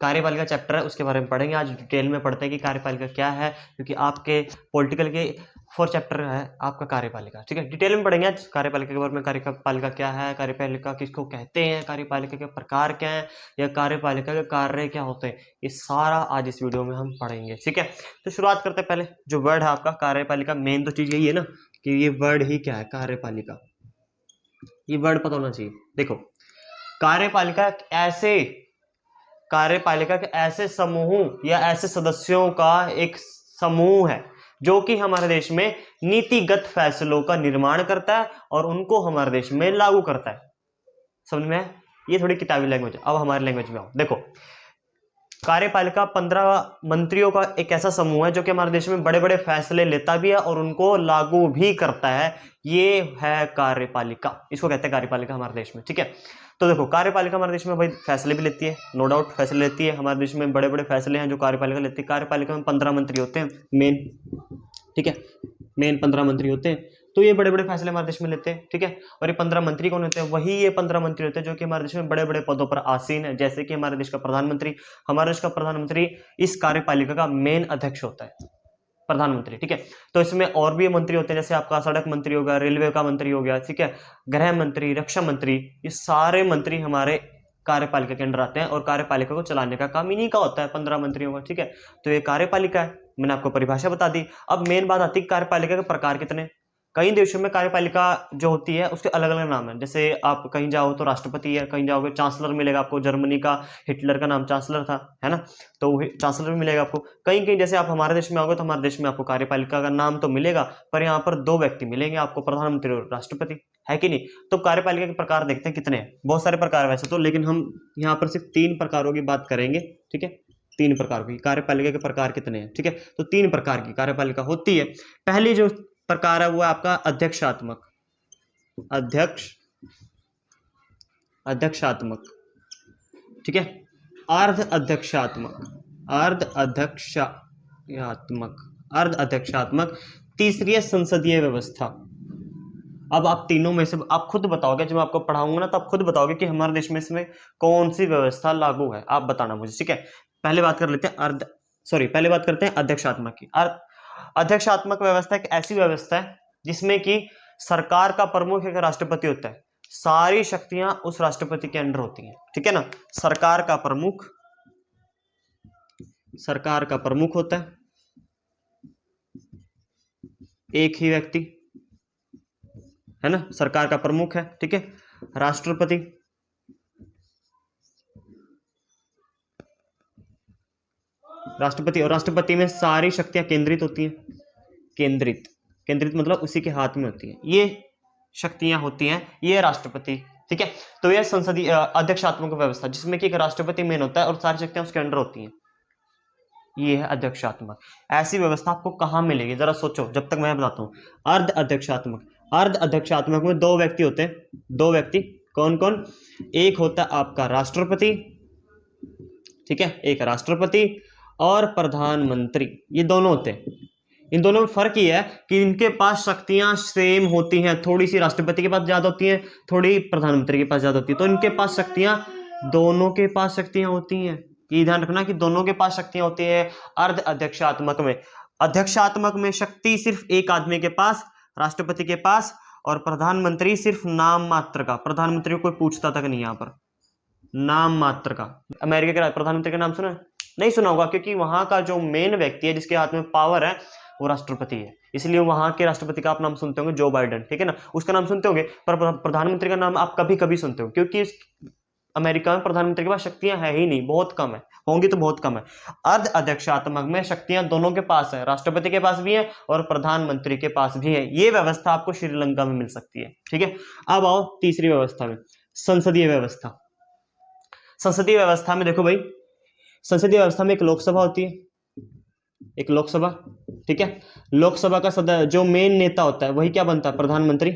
कार्यपालिका चैप्टर है उसके बारे में पढ़ेंगे आज, डिटेल में पढ़ते हैं कि कार्यपालिका क्या है, क्योंकि आपके पॉलिटिकल के 4 चैप्टर है आपका कार्यपालिका, ठीक है। डिटेल में पढ़ेंगे आज कार्यपालिका के बारे में, कार्यपालिका क्या है, कार्यपालिका किसको कहते हैं, कार्यपालिका के प्रकार क्या है, या कार्यपालिका के कार्य क्या होते हैं, ये सारा आज इस वीडियो में हम पढ़ेंगे, ठीक है। तो शुरुआत करते हैं, पहले जो वर्ड है आपका कार्यपालिका, मेन तो चीज यही है ना कि ये वर्ड ही क्या है, कार्यपालिका, ये वर्ड पता होना चाहिए। देखो, कार्यपालिका के ऐसे समूह या ऐसे सदस्यों का एक समूह है जो कि हमारे देश में नीतिगत फैसलों का निर्माण करता है और उनको हमारे देश में लागू करता है। समझ में? ये थोड़ी किताबी लैंग्वेज है। अब हमारे लैंग्वेज में आओ। देखो, कार्यपालिका 15 मंत्रियों का एक ऐसा समूह है जो कि हमारे देश में बड़े बड़े फैसले लेता भी है और उनको लागू भी करता है। ये है कार्यपालिका, इसको कहते हैं कार्यपालिका हमारे देश में, ठीक है। तो देखो, कार्यपालिका हमारे देश में भाई फैसले भी लेती है, नो डाउट फैसले लेती है। हमारे देश में बड़े बड़े फैसले हैं जो कार्यपालिका लेती है। कार्यपालिका में 15 मंत्री होते हैं मेन, ठीक है, मेन 15 मंत्री होते हैं। तो ये बड़े बड़े फैसले हमारे देश में लेते हैं, ठीक है। और ये 15 मंत्री कौन होते हैं? वही ये 15 मंत्री होते हैं जो कि हमारे देश में बड़े बड़े पदों पर आसीन है, जैसे कि हमारे देश का प्रधानमंत्री। हमारे देश का प्रधानमंत्री इस कार्यपालिका का मेन अध्यक्ष होता है, प्रधानमंत्री, ठीक है। तो इसमें और भी मंत्री होते हैं, जैसे आपका सड़क मंत्री हो गया, रेलवे का मंत्री हो गया, ठीक है, गृह मंत्री, रक्षा मंत्री, ये सारे मंत्री हमारे कार्यपालिका के अंडर आते हैं और कार्यपालिका को चलाने का काम इन्हीं का होता है, 15 मंत्रियों का, ठीक है। तो ये कार्यपालिका है, मैंने आपको परिभाषा बता दी। अब मेन बात आती है कार्यपालिका के प्रकार कितने। कई देशों में कार्यपालिका जो होती है उसके अलग अलग नाम है। जैसे आप कहीं जाओ तो राष्ट्रपति है, कहीं जाओगे चांसलर मिलेगा आपको, जर्मनी का हिटलर का नाम चांसलर था, है ना, तो चांसलर भी मिलेगा आपको। कहीं कहीं जैसे आप हमारे देश में आओगे तो हमारे देश में आपको कार्यपालिका का नाम तो मिलेगा, पर यहाँ पर 2 व्यक्ति मिलेंगे आपको, प्रधानमंत्री और राष्ट्रपति, है कि नहीं। तो कार्यपालिका के प्रकार देखते हैं कितने हैं। बहुत सारे प्रकार वैसे तो, लेकिन हम यहाँ पर सिर्फ 3 प्रकारों की बात करेंगे, ठीक है। 3 प्रकार की कार्यपालिका के प्रकार कितने हैं, ठीक है। तो 3 प्रकार की कार्यपालिका होती है। पहली जो प्रकार है वो है आपका अध्यक्षात्मक, अध्यक्षात्मक, ठीक है। अर्ध अध्यक्षात्मक। तीसरी है संसदीय व्यवस्था। अब आप तीनों में से आप खुद बताओगे, जब मैं आपको पढ़ाऊंगा ना तो आप खुद बताओगे कि हमारे देश में इसमें कौन सी व्यवस्था लागू है, आप बताना मुझे, ठीक है। पहले बात कर लेते हैं पहले बात करते हैं अध्यक्षात्मक की। अध्यक्षात्मक व्यवस्था एक ऐसी व्यवस्था है जिसमें कि सरकार का प्रमुख एक राष्ट्रपति होता है, सारी शक्तियां उस राष्ट्रपति के अंडर होती हैं, ठीक है ना। सरकार का प्रमुख होता है, एक ही व्यक्ति, है ना, सरकार का प्रमुख है, ठीक है। राष्ट्रपति, और राष्ट्रपति में सारी शक्तियां केंद्रित होती हैं। केंद्रित मतलब उसी के हाथ में होती है, ये शक्तियां होती हैं, ये राष्ट्रपति, ठीक है। तो यह संसदीय अध्यक्षात्मक व्यवस्था जिसमें कि एक राष्ट्रपति मेन होता है और सारी शक्तियां उसके अंडर होती हैं, ये है अध्यक्षात्मक। ऐसी व्यवस्था आपको कहां मिलेगी जरा सोचो, जब तक मैं बताता हूं। अर्ध अध्यक्षात्मक में 2 व्यक्ति होते हैं, 2 व्यक्ति, कौन कौन? एक होता है आपका राष्ट्रपति, ठीक है, एक राष्ट्रपति और प्रधानमंत्री, ये दोनों होते हैं। इन दोनों में फर्क ये है कि इनके पास शक्तियां सेम होती हैं, थोड़ी सी राष्ट्रपति के पास ज्यादा होती हैं, थोड़ी प्रधानमंत्री के पास ज्यादा होती है। तो इनके पास शक्तियां, दोनों के पास शक्तियां होती हैं, ये ध्यान रखना कि दोनों के पास शक्तियां होती है। अर्ध अध्यक्षात्मक में शक्ति सिर्फ एक आदमी के पास, राष्ट्रपति के पास, और प्रधानमंत्री सिर्फ नाम मात्र का, प्रधानमंत्री को कोई पूछता तक नहीं, यहाँ पर नाम मात्र का। अमेरिका के प्रधानमंत्री का नाम सुना? नहीं सुना होगा, क्योंकि वहां का जो मेन व्यक्ति है जिसके हाथ में पावर है वो राष्ट्रपति है, इसलिए वहां के राष्ट्रपति का आप नाम सुनते होंगे, जो बाइडेन, ठीक है ना, उसका नाम सुनते होंगे, पर प्रधानमंत्री का नाम आप कभी कभी सुनते हो, क्योंकि अमेरिका में प्रधानमंत्री के पास शक्तियां है ही नहीं, बहुत कम है, होंगी तो बहुत कम है। अर्ध अध्यक्षात्मक में शक्तियां दोनों के पास है, राष्ट्रपति के पास भी है और प्रधानमंत्री के पास भी है। ये व्यवस्था आपको श्रीलंका में मिल सकती है, ठीक है। अब आओ तीसरी व्यवस्था में, संसदीय व्यवस्था। संसदीय व्यवस्था में देखो भाई, संसदीय व्यवस्था में एक लोकसभा होती है, एक लोकसभा, ठीक है। लोकसभा का जो मेन नेता होता है वही क्या बनता है? प्रधानमंत्री।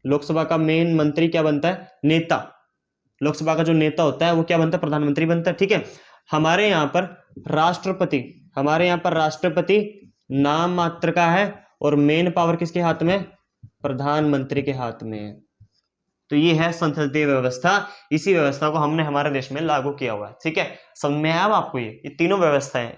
लोकसभा का मेन मंत्री क्या बनता है? नेता। लोकसभा का जो नेता होता है वो क्या बनता है? प्रधानमंत्री बनता है, ठीक है। हमारे यहाँ पर राष्ट्रपति नाम मात्र का है और मेन पावर किसके हाथ में? प्रधानमंत्री के हाथ में है, तो ये है संसदीय व्यवस्था। इसी व्यवस्था को हमने हमारे देश में लागू किया हुआ है। ठीक है, समझ में आया अब आपको? ये तीनों व्यवस्थाएं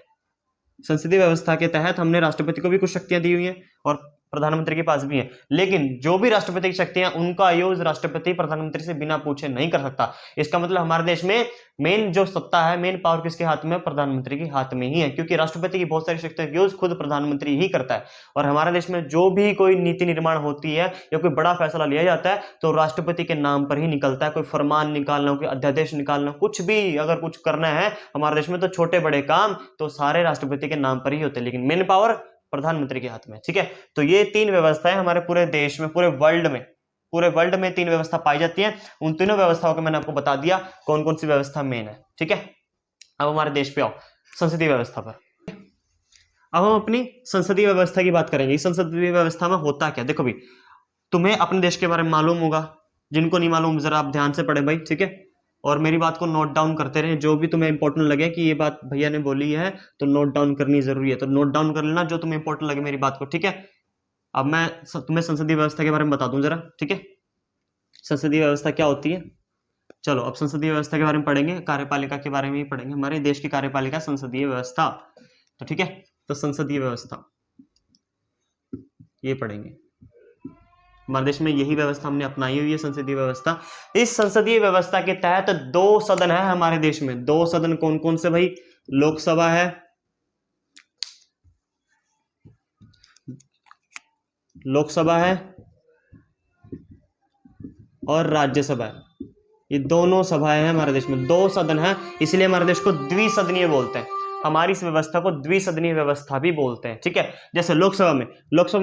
संसदीय व्यवस्था के तहत हमने राष्ट्रपति को भी कुछ शक्तियां दी हुई हैं और प्रधानमंत्री के पास भी है, लेकिन जो भी राष्ट्रपति की शक्तियां उनका यूज राष्ट्रपति प्रधानमंत्री से बिना पूछे नहीं कर सकता। इसका मतलब हमारे देश में मेन जो सत्ता है, मेन पावर किसके हाथ में? प्रधानमंत्री के हाथ में ही है, क्योंकि राष्ट्रपति की बहुत सारी शक्तियों का यूज खुद प्रधानमंत्री ही करता है। और हमारे देश में जो भी कोई नीति निर्माण होती है या कोई बड़ा फैसला लिया जाता है तो राष्ट्रपति के नाम पर ही निकलता है। कोई फरमान निकालना, कोई अध्यादेश निकालना, कुछ भी अगर कुछ करना है हमारे देश में तो छोटे बड़े काम तो सारे राष्ट्रपति के नाम पर ही होते हैं, लेकिन मेन पावर प्रधानमंत्री के हाथ में। ठीक है, तो ये तीन व्यवस्थाएं हमारे पूरे देश में, पूरे वर्ल्ड में तीन व्यवस्था पाई जाती है। उन तीनों व्यवस्थाओं को मैंने आपको बता दिया कौन कौन सी व्यवस्था मेन है। ठीक है, अब हमारे देश पे आओ, संसदीय व्यवस्था पर। अब हम अपनी संसदीय व्यवस्था की बात करेंगे। इस संसदीय व्यवस्था में होता क्या? देखो भाई, तुम्हें अपने देश के बारे में मालूम होगा, जिनको नहीं मालूम जरा आप ध्यान से पढ़े भाई। ठीक है, और मेरी बात को नोट डाउन करते रहे, जो भी तुम्हें इंपॉर्टेंट लगे कि ये बात भैया ने बोली है तो नोट डाउन करनी जरूरी है, तो नोट डाउन कर लेना जो तुम्हें इंपॉर्टेंट लगे मेरी बात को। ठीक है, अब मैं तुम्हें संसदीय व्यवस्था के बारे में बता दूं जरा। ठीक है, संसदीय व्यवस्था क्या होती है? चलो अब संसदीय व्यवस्था के बारे में पढ़ेंगे, कार्यपालिका के बारे में ही पढ़ेंगे। हमारे देश की कार्यपालिका संसदीय व्यवस्था। तो ठीक है, तो संसदीय व्यवस्था ये पढ़ेंगे। हमारे देश में यही व्यवस्था हमने अपनाई हुई है, संसदीय व्यवस्था। इस संसदीय व्यवस्था के तहत दो सदन है हमारे देश में। दो सदन कौन कौन से भाई? लोकसभा है, लोकसभा है और राज्यसभा है। ये दोनों सभाएं हैं हमारे देश में, दो सदन है, इसलिए हमारे देश को द्विसदनीय बोलते हैं। हमारी इस व्यवस्था को द्विसदनीय व्यवस्था भी बोलते हैं। ठीक है, जैसे लोकसभा में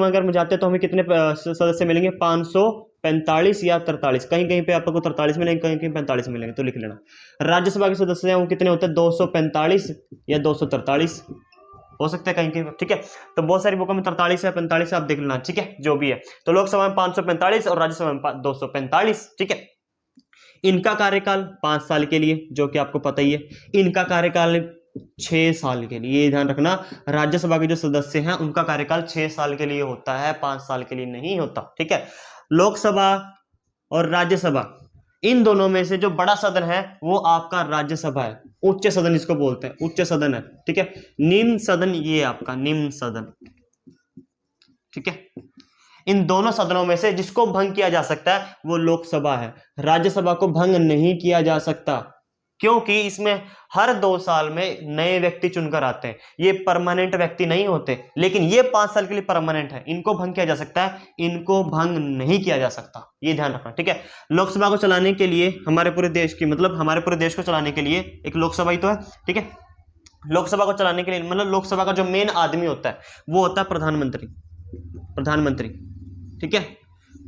अगर हम जाते हैं तो हमें कितने सदस्य मिलेंगे? 545 या 43, कहीं कहीं पे आपको 43 मिलेंगे, कहीं कहीं 45 मिलेंगे, तो लिख लेना। राज्यसभा के सदस्य हैं वो कितने होते हैं? 245 या 243 हो सकता है कहीं कहीं। ठीक है, तो बहुत सारी बुकों में 43 या 45 आप देख लेना। ठीक है, जो भी है, तो लोकसभा में 545 और राज्यसभा में 245। ठीक है, इनका कार्यकाल 5 साल के लिए, जो कि आपको पता ही है। इनका कार्यकाल 6 साल के लिए, ये ध्यान रखना। राज्यसभा के जो सदस्य हैं उनका कार्यकाल 6 साल के लिए होता है, 5 साल के लिए नहीं होता। ठीक है, लोकसभा और राज्यसभा, इन दोनों में से जो बड़ा सदन है वो आपका राज्यसभा है। उच्च सदन इसको बोलते हैं, उच्च सदन है। ठीक है, निम्न सदन ये आपका निम्न सदन। ठीक है, इन दोनों सदनों में से जिसको भंग किया जा सकता है वो लोकसभा है। राज्यसभा को भंग नहीं किया जा सकता, क्योंकि इसमें हर 2 साल में नए व्यक्ति चुनकर आते हैं। ये परमानेंट व्यक्ति नहीं होते, लेकिन ये 5 साल के लिए परमानेंट है। इनको भंग किया जा सकता है, इनको भंग नहीं किया जा सकता, ये ध्यान रखना। ठीक है, लोकसभा को चलाने के लिए हमारे पूरे देश की, मतलब हमारे पूरे देश को चलाने के लिए एक लोकसभा ही तो है। ठीक है, लोकसभा को चलाने के लिए मतलब लोकसभा का जो मेन आदमी होता है वो होता है प्रधानमंत्री। ठीक है,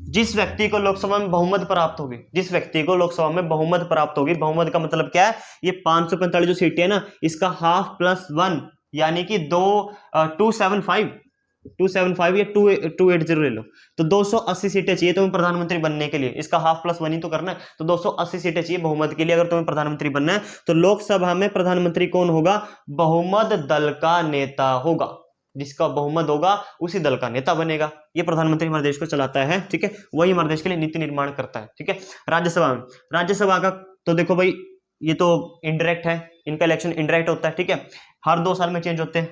जिस व्यक्ति को लोकसभा में बहुमत प्राप्त होगी, जिस व्यक्ति को लोकसभा में बहुमत प्राप्त होगी, बहुमत का मतलब क्या है? ये 545 जो सीटें है ना, इसका हाफ प्लस 1 यानी कि 275 या 280 ले लो, तो 280 सीटें चाहिए तुम्हें प्रधानमंत्री बनने के लिए। इसका हाफ प्लस 1 ही तो करना है, तो 280 सीटें चाहिए बहुमत के लिए अगर तुम्हें प्रधानमंत्री बनना है। तो लोकसभा में प्रधानमंत्री कौन होगा? बहुमत दल का नेता होगा, जिसका बहुमत होगा उसी दल का नेता बनेगा। ये प्रधानमंत्री हमारे देश को चलाता है। ठीक है, वही हमारे देश के लिए नीति निर्माण करता है। ठीक है, राज्यसभा का तो देखो भाई, ये तो इनडायरेक्ट है, इनका इलेक्शन इनडायरेक्ट होता है। ठीक है, हर 2 साल में चेंज होते हैं,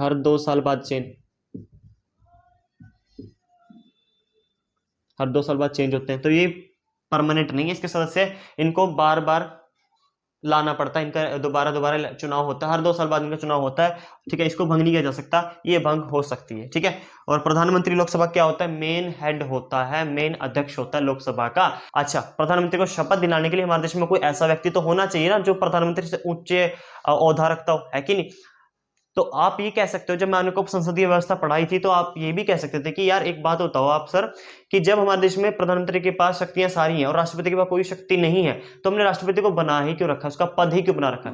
हर 2 साल बाद चेंज होते हैं। तो ये परमानेंट नहीं है, इसके सदस्य इनको बार बार लाना पड़ता है, इनका दोबारा चुनाव होता है, हर 2 साल बाद इनका चुनाव होता है। ठीक है, इसको भंग नहीं किया जा सकता, ये भंग हो सकती है। ठीक है, और प्रधानमंत्री लोकसभा क्या होता है? मेन हेड होता है, मेन अध्यक्ष होता है लोकसभा का। अच्छा, प्रधानमंत्री को शपथ दिलाने के लिए हमारे देश में कोई ऐसा व्यक्ति तो होना चाहिए ना जो प्रधानमंत्री से उच्च औहदा रखता हो, है कि नहीं? तो आप ये कह सकते हो, जब मैंने को संसदीय व्यवस्था पढ़ाई थी तो आप ये भी कह सकते थे कि यार एक बात बताओ आप सर, कि जब हमारे देश में प्रधानमंत्री के पास शक्तियां सारी हैं और राष्ट्रपति के पास कोई शक्ति नहीं है, तो हमने राष्ट्रपति को बना ही क्यों रखा, उसका पद ही क्यों बना रखा?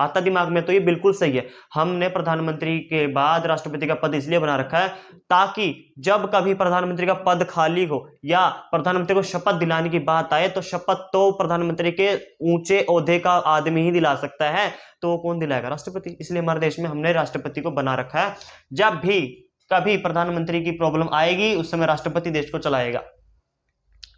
आता दिमाग में तो ये बिल्कुल सही है। हमने प्रधानमंत्री के बाद राष्ट्रपति का पद इसलिए बना रखा है ताकि जब कभी प्रधानमंत्री का पद खाली हो या प्रधानमंत्री को शपथ दिलाने की बात आए तो शपथ तो प्रधानमंत्री के ऊंचे ओहदे का आदमी ही दिला सकता है, तो वो कौन दिलाएगा? राष्ट्रपति। इसलिए हमारे देश में हमने राष्ट्रपति को बना रखा है। जब भी कभी प्रधानमंत्री की प्रॉब्लम आएगी उस समय राष्ट्रपति देश को चलाएगा।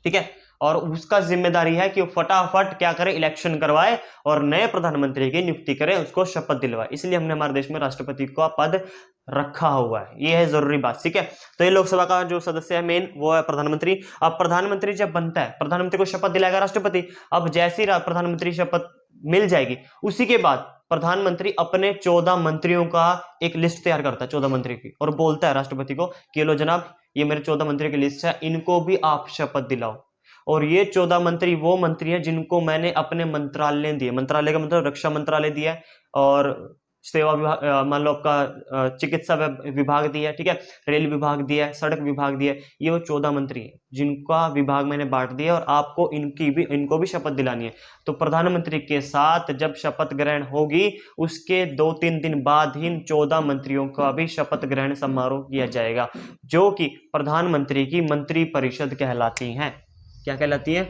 ठीक है। और उसका जिम्मेदारी है कि वो फटाफट क्या करे, इलेक्शन करवाए और नए प्रधानमंत्री की नियुक्ति करे, उसको शपथ दिलवाए। इसलिए हमने हमारे देश में राष्ट्रपति का पद रखा हुआ है, ये है जरूरी बात, ठीक है। तो ये लोकसभा का जो सदस्य है मेन, वो है प्रधानमंत्री। अब प्रधानमंत्री जब बनता है, प्रधानमंत्री को शपथ दिलाएगा राष्ट्रपति। अब जैसी प्रधानमंत्री शपथ मिल जाएगी, उसी के बाद प्रधानमंत्री अपने 14 मंत्रियों का एक लिस्ट तैयार करता है, 14 मंत्री की, और बोलता है राष्ट्रपति को कि लो जनाब, ये मेरे 14 मंत्री की लिस्ट है, इनको भी आप शपथ दिलाओ। और ये 14 मंत्री वो मंत्री हैं जिनको मैंने अपने मंत्रालय दिए। मंत्रालय का मतलब रक्षा मंत्रालय दिया है, और सेवा विभाग, मान लो आपका चिकित्सा विभाग दिया है, ठीक है, रेल विभाग दिया है, सड़क विभाग दिया है। ये वो 14 मंत्री हैं जिनका विभाग मैंने बांट दिया, और आपको इनको भी शपथ दिलानी है। तो प्रधानमंत्री के साथ जब शपथ ग्रहण होगी, उसके 2-3 दिन बाद ही इन 14 मंत्रियों का भी शपथ ग्रहण समारोह किया जाएगा, जो कि प्रधानमंत्री की मंत्री परिषद कहलाती है। क्या कहलाती है?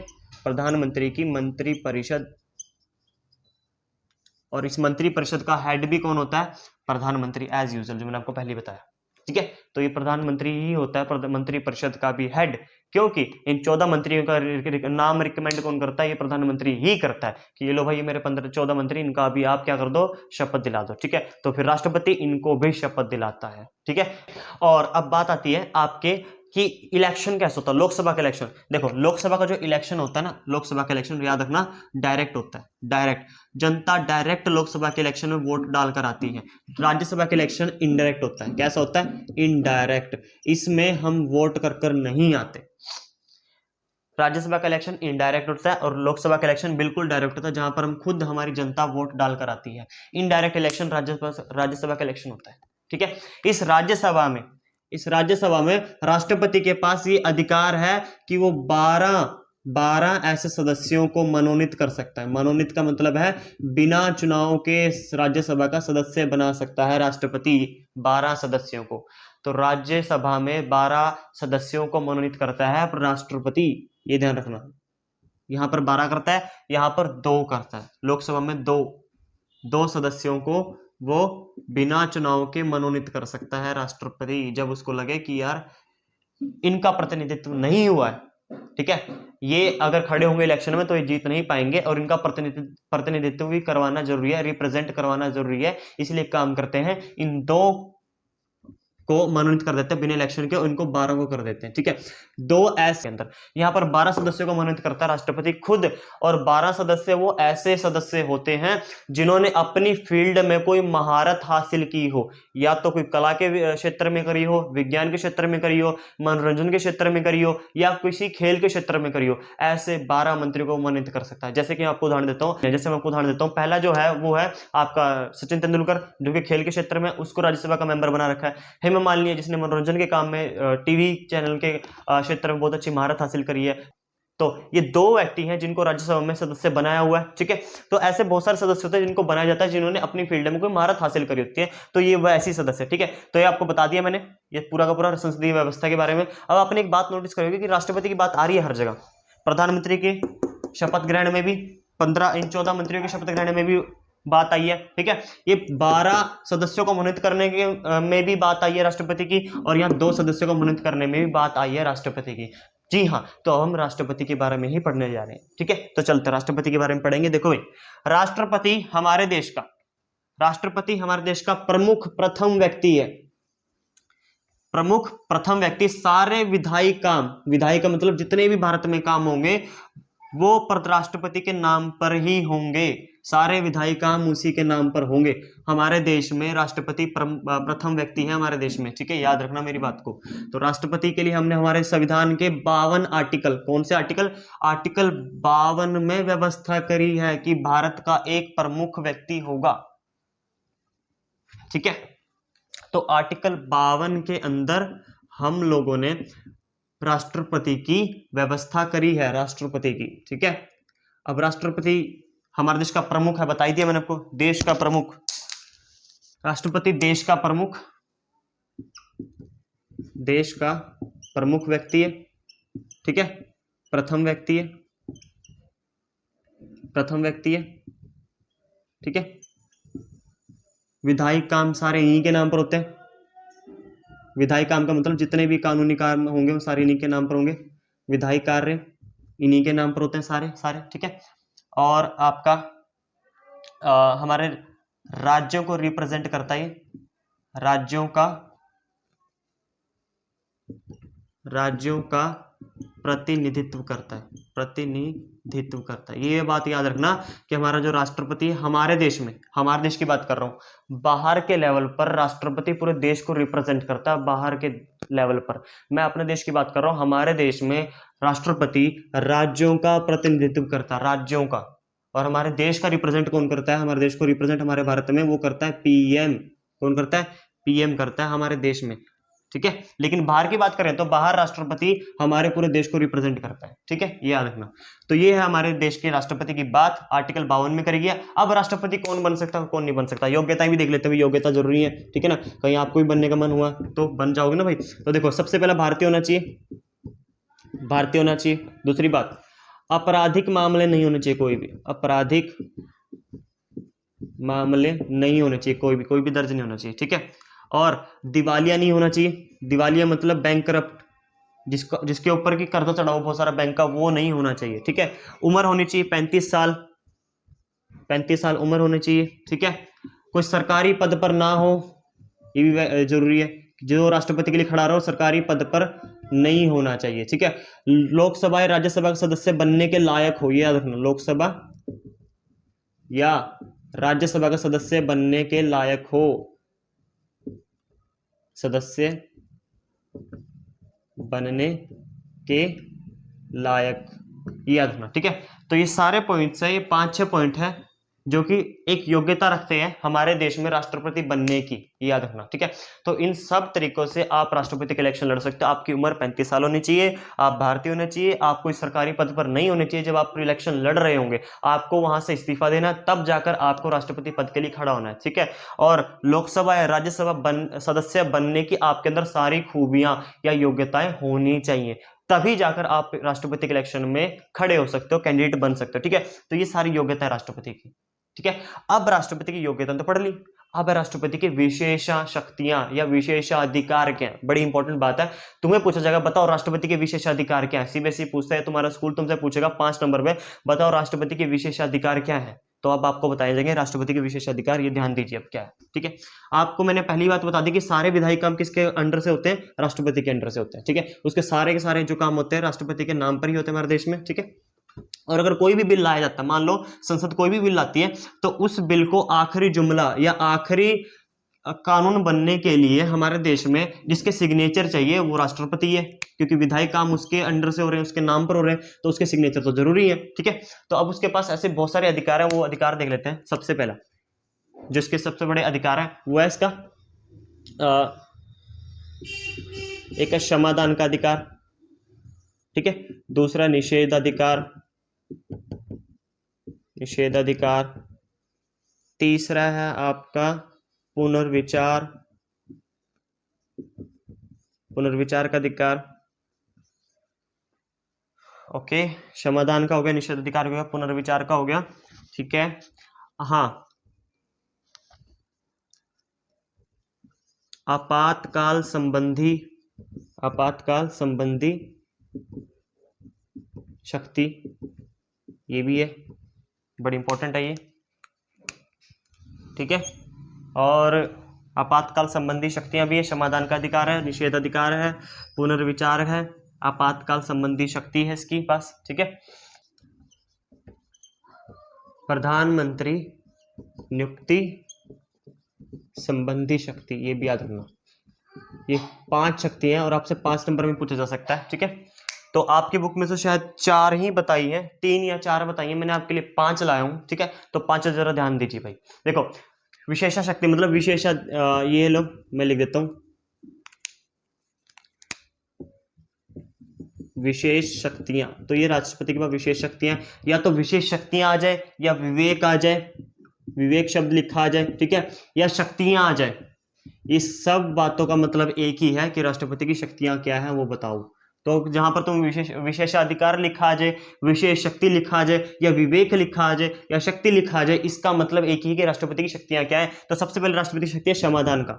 प्रधानमंत्री की मंत्री परिषद। और इस मंत्री परिषद का हेड भी कौन होता है? प्रधानमंत्री, एज यूजुअल, जो मैंने आपको पहले बताया, ठीक है। तो ये प्रधानमंत्री ही होता है मंत्री परिषद का भी हेड, क्योंकि इन 14 मंत्रियों का नाम रिकमेंड कौन करता है? ये प्रधानमंत्री ही करता है कि ये लो भाई, ये मेरे 14 मंत्री, इनका भी आप क्या कर दो, शपथ दिला दो, ठीक है। तो फिर राष्ट्रपति इनको भी शपथ दिलाता है, ठीक है। और अब बात आती है आपके कि इलेक्शन कैसे होता है, लोकसभा का इलेक्शन। देखो, लोकसभा का जो इलेक्शन होता है ना, लोकसभा का इलेक्शन याद रखना, डायरेक्ट होता है, डायरेक्ट। जनता डायरेक्ट लोकसभा के इलेक्शन में वोट डालकर आती है। राज्यसभा के इलेक्शन इनडायरेक्ट होता है। कैसा होता है? इनडायरेक्ट। इसमें हम वोट कर नहीं आते। राज्यसभा का इलेक्शन इनडायरेक्ट होता है और लोकसभा का इलेक्शन बिल्कुल डायरेक्ट होता है, जहां पर हम खुद, हमारी जनता वोट डालकर आती है। इनडायरेक्ट इलेक्शन राज्यसभा का इलेक्शन होता है, ठीक है। इस राज्यसभा में राष्ट्रपति के पास ये अधिकार है कि वो 12 ऐसे सदस्यों को मनोनीत कर सकता है। मनोनीत का मतलब है बिना चुनाव के राज्यसभा का सदस्य बना सकता है राष्ट्रपति 12 सदस्यों को। तो राज्यसभा में 12 सदस्यों को मनोनीत करता है राष्ट्रपति, ये ध्यान रखना। यहां पर 12 करता है, यहां पर 2 करता है। लोकसभा में 2 सदस्यों को वो बिना चुनाव के मनोनीत कर सकता है राष्ट्रपति, जब उसको लगे कि यार इनका प्रतिनिधित्व नहीं हुआ है, ठीक है, ये अगर खड़े होंगे इलेक्शन में तो ये जीत नहीं पाएंगे, और इनका प्रतिनिधित्व भी करवाना जरूरी है, रिप्रेजेंट करवाना जरूरी है। इसलिए काम करते हैं, इन 2 को मनोनीत कर देते हैं बिना इलेक्शन के, इनको 12 को कर देते हैं, ठीक है। 2 ऐसे के अंदर यहां पर 12 सदस्यों को मनोनीत करता है राष्ट्रपति खुद, और 12 सदस्य वो ऐसे सदस्य होते हैं जिन्होंने अपनी फील्ड में कोई महारत हासिल की हो, या तो कोई कला के क्षेत्र में करी हो, विज्ञान के क्षेत्र में करी हो, मनोरंजन के क्षेत्र में करी हो, या किसी खेल के क्षेत्र में करी हो। ऐसे 12 मंत्रियों को मनोनीत कर सकता है। जैसे कि मैं आपको उदाहरण देता हूं, पहला जो है वो है आपका सचिन तेंदुलकर, जो कि खेल के क्षेत्र में, उसको राज्यसभा का मेंबर बना रखा है। हेमा मालिनी है, जिसने मनोरंजन के काम में टीवी चैनल के क्षेत्र में बहुत अच्छी महारत हासिल करी है। तो ये 2 व्यक्ति हैं जिनको राज्यसभा में सदस्य बनाया हुआ है, ठीक है। तो ऐसे बहुत सारे सदस्य होते हैं जिनको बनाया जाता है जिन्होंने अपनी फील्ड में कोई महारत हासिल करी होती है, तो ये वह ऐसी सदस्य, ठीक है। तो ये आपको बता दिया मैंने, ये पूरा का पूरा संसदीय व्यवस्था के बारे में। अब आपने एक बात नोटिस करोगे कि राष्ट्रपति की बात आ रही है हर जगह। प्रधानमंत्री के शपथ ग्रहण में भी 14 मंत्रियों के शपथ ग्रहण में भी बात आई है, ठीक है। ये 12 सदस्यों को मनोनीत करने के में भी बात आई है राष्ट्रपति की, और यहाँ 2 सदस्यों को मनोनीत करने में भी बात आई है राष्ट्रपति की। जी हाँ, तो हम राष्ट्रपति के बारे में ही पढ़ने जा रहे हैं, ठीक है। तो चलते राष्ट्रपति के बारे में पढ़ेंगे। देखो भाई, राष्ट्रपति हमारे देश का प्रमुख प्रथम व्यक्ति है। प्रमुख प्रथम व्यक्ति। सारे विधायी का मतलब जितने भी भारत में काम होंगे वो राष्ट्रपति के नाम पर ही होंगे। सारे विधायी काम उसी के नाम पर होंगे। हमारे देश में राष्ट्रपति प्रथम व्यक्ति है हमारे देश में, ठीक है, याद रखना मेरी बात को। तो राष्ट्रपति के लिए हमने हमारे संविधान के 52 आर्टिकल, कौन से आर्टिकल? आर्टिकल 52 में व्यवस्था करी है कि भारत का एक प्रमुख व्यक्ति होगा, ठीक है। तो आर्टिकल 52 के अंदर हम लोगों ने राष्ट्रपति की व्यवस्था करी है, राष्ट्रपति की, ठीक है। अब राष्ट्रपति हमारे देश का प्रमुख है, बताई दिया मैंने आपको, देश का प्रमुख। राष्ट्रपति देश का प्रमुख व्यक्ति है, ठीक है, प्रथम व्यक्ति है, ठीक है। विधायी काम सारे इन्हीं के नाम पर होते हैं। विधायी काम का मतलब जितने भी कानूनी कार्य होंगे वो सारे इन्हीं के नाम पर होंगे। विधायी कार्य इन्हीं के नाम पर होते हैं सारे सारे, ठीक है। और आपका हमारे राज्यों को रिप्रेजेंट करता है, राज्यों का प्रतिनिधित्व करता है। ये बात याद रखना कि हमारा जो राष्ट्रपति है हमारे देश में, हमारे देश की बात कर रहा हूं, बाहर के लेवल पर राष्ट्रपति पूरे देश को रिप्रेजेंट करता है। बाहर के लेवल पर, मैं अपने देश की बात कर रहा हूं, हमारे देश में राष्ट्रपति राज्यों का प्रतिनिधित्व करता है, राज्यों का। और हमारे देश का रिप्रेजेंट कौन करता है? हमारे देश को रिप्रेजेंट हमारे भारत में वो करता है पीएम। कौन करता है? पीएम करता है हमारे देश में, ठीक है। लेकिन बाहर की बात करें तो बाहर राष्ट्रपति हमारे पूरे देश को रिप्रेजेंट करता है, ठीक है, ये याद रखना। तो ये है हमारे देश के राष्ट्रपति की बात, आर्टिकल 52 में करी गया। अब राष्ट्रपति कौन बन सकता है, कौन नहीं बन सकता, योग्यता भी देख लेते हैं। योग्यता जरूरी है, ठीक है ना, कहीं आपको भी बनने का मन हुआ तो बन जाओगे ना भाई। तो देखो, सबसे पहला भारतीय होना चाहिए, भारतीय होना चाहिए। दूसरी बात, आपराधिक मामले नहीं होने चाहिए, कोई भी आपराधिक मामले नहीं होने चाहिए, कोई भी दर्ज नहीं होना चाहिए, ठीक है। और दिवालिया नहीं होना चाहिए, दिवालिया मतलब बैंकरप्ट, जिसके ऊपर की कर्जा चढ़ा हो बहुत सारा बैंक का, वो नहीं होना चाहिए, ठीक है। उम्र होनी चाहिए 35 साल, 35 साल उम्र होनी चाहिए, ठीक है। कोई सरकारी पद पर ना हो, ये भी जरूरी है, जो राष्ट्रपति के लिए खड़ा रहो सरकारी पद पर नहीं होना चाहिए, ठीक है। लोकसभा या राज्यसभा का सदस्य बनने के लायक हो, ये याद रखना, लोकसभा या राज्यसभा का सदस्य बनने के लायक हो, सदस्य बनने के लायक, ये याद रखना, ठीक है। तो ये सारे पॉइंट्स है, ये 5-6 पॉइंट है जो कि एक योग्यता रखते हैं हमारे देश में राष्ट्रपति बनने की, ये याद रखना, ठीक है। तो इन सब तरीकों से आप राष्ट्रपति के इलेक्शन लड़ सकते हो। आपकी उम्र 35 साल होनी चाहिए, आप भारतीय होने चाहिए, आप कोई सरकारी पद पर नहीं होने चाहिए। जब आप इलेक्शन लड़ रहे होंगे आपको वहां से इस्तीफा देना, तब जाकर आपको राष्ट्रपति पद के लिए खड़ा होना है, ठीक है। और लोकसभा या राज्यसभा सदस्य बनने की आपके अंदर सारी खूबियां या योग्यताएं होनी चाहिए, तभी जाकर आप राष्ट्रपति के इलेक्शन में खड़े हो सकते हो, कैंडिडेट बन सकते हो, ठीक है। तो ये सारी योग्यता है राष्ट्रपति की, ठीक है। अब राष्ट्रपति की योग्यता तो पढ़ ली, अब राष्ट्रपति की विशेष शक्तियां या विशेषाधिकार क्या है, बड़ी इंपॉर्टेंट बात है। तुम्हें पूछा जाएगा बताओ राष्ट्रपति के विशेषाधिकार क्या है, सीबीएसई पूछता है, तुम्हारा स्कूल तुमसे पूछेगा 5 नंबर में, बताओ राष्ट्रपति के विशेषाधिकार क्या है, तो अब आपको बताए जाएंगे राष्ट्रपति के विशेषाधिकार, ये ध्यान दीजिए अब क्या है, ठीक है। आपको मैंने पहली बात बता दी कि सारे विधायी काम किसके अंडर से होते हैं, राष्ट्रपति के अंडर से होते हैं, ठीक है। उसके सारे के सारे जो काम होते हैं राष्ट्रपति के नाम पर ही होते हैं हमारे देश में, ठीक है। और अगर कोई भी बिल लाया जाता है, मान लो संसद कोई भी बिल लाती है, तो उस बिल को आखिरी जुमला या आखिरी कानून बनने के लिए हमारे देश में जिसके सिग्नेचर चाहिए वो राष्ट्रपति है, क्योंकि विधायी काम उसके अंडर से हो रहे हैं, उसके नाम पर हो रहे हैं, तो उसके सिग्नेचर तो जरूरी है, ठीक है। तो अब उसके पास ऐसे बहुत सारे अधिकार हैं, वो अधिकार देख लेते हैं। सबसे पहला जो इसके सबसे बड़े अधिकार है वो है इसका एक है क्षमादान का अधिकार, ठीक है। दूसरा निषेधाधिकार, निषेधाधिकार। तीसरा है आपका पुनर्विचार, पुनर्विचार का अधिकार, ओके। क्षमादान का हो गया, निषेधाधिकार हो गया, पुनर्विचार का हो गया, ठीक है। हाँ, आपातकाल संबंधी, आपातकाल संबंधी शक्ति, ये भी है, बड़ी इंपॉर्टेंट है ये, ठीक है। और आपातकाल संबंधी शक्तियां भी है, समाधान का अधिकार है, निषेधाधिकार है, पुनर्विचार है, आपातकाल संबंधी शक्ति है इसकी पास, ठीक है। प्रधानमंत्री नियुक्ति संबंधी शक्ति, ये भी याद रखना, ये 5 शक्तियां हैं और आपसे 5 नंबर में पूछा जा सकता है, ठीक है। तो आपकी बुक में से शायद 4 ही बताई है, 3 या 4 बताई है, मैंने आपके लिए 5 लाया हूं, ठीक है। तो 5 जरा ध्यान दीजिए भाई। देखो, विशेषा शक्ति मतलब विशेषा, ये लो मैं लिख देता हूं, विशेष शक्तियां, तो ये राष्ट्रपति के पास विशेष शक्तियां, या तो विशेष शक्तियां आ जाए या विवेक आ जाए, विवेक शब्द लिखा आ जाए, ठीक है, या शक्तियां आ जाए। इस सब बातों का मतलब एक ही है कि राष्ट्रपति की शक्तियां क्या है वो बताओ। तो जहां पर तुम विशेषाधिकार लिखा आ जाए, विशेष शक्ति लिखा आ जाए, या विवेक लिखा आ जाए, या शक्ति लिखा आ जाए, इसका मतलब एक ही है कि राष्ट्रपति की शक्तियां क्या है। तो सबसे पहले राष्ट्रपति की शक्ति है क्षमादान का,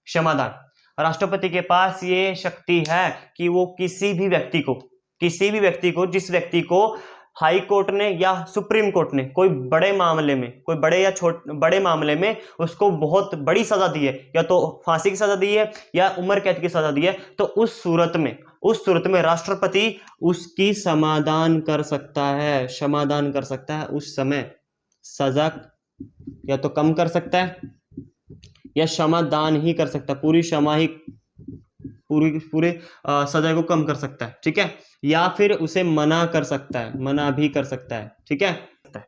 क्षमादान। राष्ट्रपति के पास ये शक्ति है कि वो किसी भी व्यक्ति को, किसी भी व्यक्ति को, जिस व्यक्ति को हाई कोर्ट ने या सुप्रीम कोर्ट ने कोई बड़े मामले में, कोई बड़े या बड़े मामले में उसको बहुत बड़ी सजा दी है, या तो फांसी की सजा दी है या उम्र कैद की सजा दी है, तो उस सूरत में राष्ट्रपति उसकी समाधान कर सकता है, समाधान कर सकता है। उस समय सजा या तो कम कर सकता है या समाधान ही कर सकता है, पूरी क्षमा ही, पूरे सजा को कम कर सकता है, ठीक है, या फिर उसे मना कर सकता है, मना भी कर सकता है, ठीक है,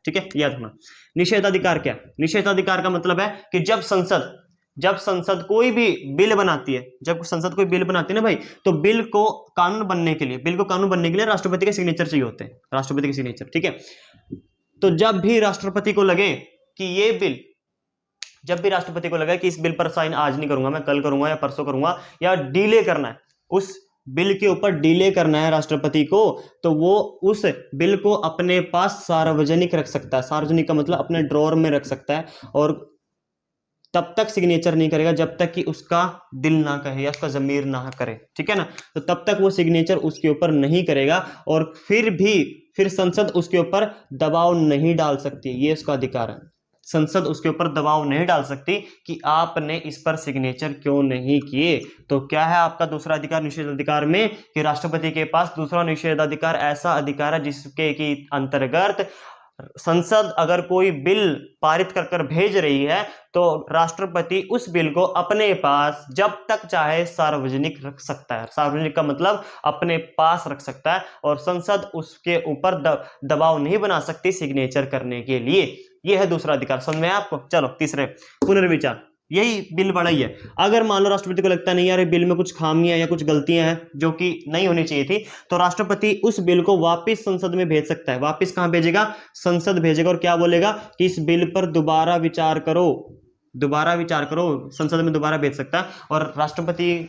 ठीक है, याद रखना। निषेधाधिकार क्या? निषेधाधिकार का मतलब है कि जब संसद कोई भी बिल बनाती है, जब संसद कोई बिल बनाती है ना भाई, तो बिल को कानून बनने के लिए राष्ट्रपति के सिग्नेचर चाहिए होते हैं, राष्ट्रपति के सिग्नेचर, ठीक है। तो जब भी राष्ट्रपति को लगे कि इस बिल पर साइन आज नहीं करूंगा, मैं कल करूंगा या परसों करूंगा, या डिले करना है, उस बिल के ऊपर डिले करना है राष्ट्रपति को, तो वो उस बिल को अपने पास सार्वजनिक रख सकता है। सार्वजनिक का मतलब अपने ड्रॉअर में रख सकता है, और तब तक सिग्नेचर नहीं करेगा जब तक कि उसका दिल ना कहे या उसका जमीर ना करे, ठीक है ना। तो तब तक वो सिग्नेचर उसके ऊपर नहीं करेगा, और फिर संसद उसके ऊपर दबाव नहीं डाल सकती, ये उसका अधिकार है। संसद उसके ऊपर दबाव नहीं डाल सकती कि आपने इस पर सिग्नेचर क्यों नहीं किए। तो क्या है आपका दूसरा अधिकार निषेधाधिकार में, कि राष्ट्रपति के पास दूसरा निषेधाधिकार ऐसा अधिकार है जिसके की अंतर्गत संसद अगर कोई बिल पारित कर भेज रही है, तो राष्ट्रपति उस बिल को अपने पास जब तक चाहे सार्वजनिक रख सकता है। सार्वजनिक का मतलब अपने पास रख सकता है, और संसद उसके ऊपर दबाव नहीं बना सकती सिग्नेचर करने के लिए। यह है दूसरा अधिकार, समझ में आपको। चलो तीसरे, पुनर्विचार। यही बिल बड़ा ही है। अगर मान लो राष्ट्रपति को लगता नहीं यार बिल में कुछ खामियां या कुछ गलतियां हैं जो कि नहीं होनी चाहिए थी, तो राष्ट्रपति उस बिल को वापस संसद में भेज सकता है। वापस कहां भेजेगा? संसद भेजेगा, और क्या बोलेगा कि इस बिल पर दोबारा विचार करो, संसद में दोबारा भेज सकता है। और राष्ट्रपति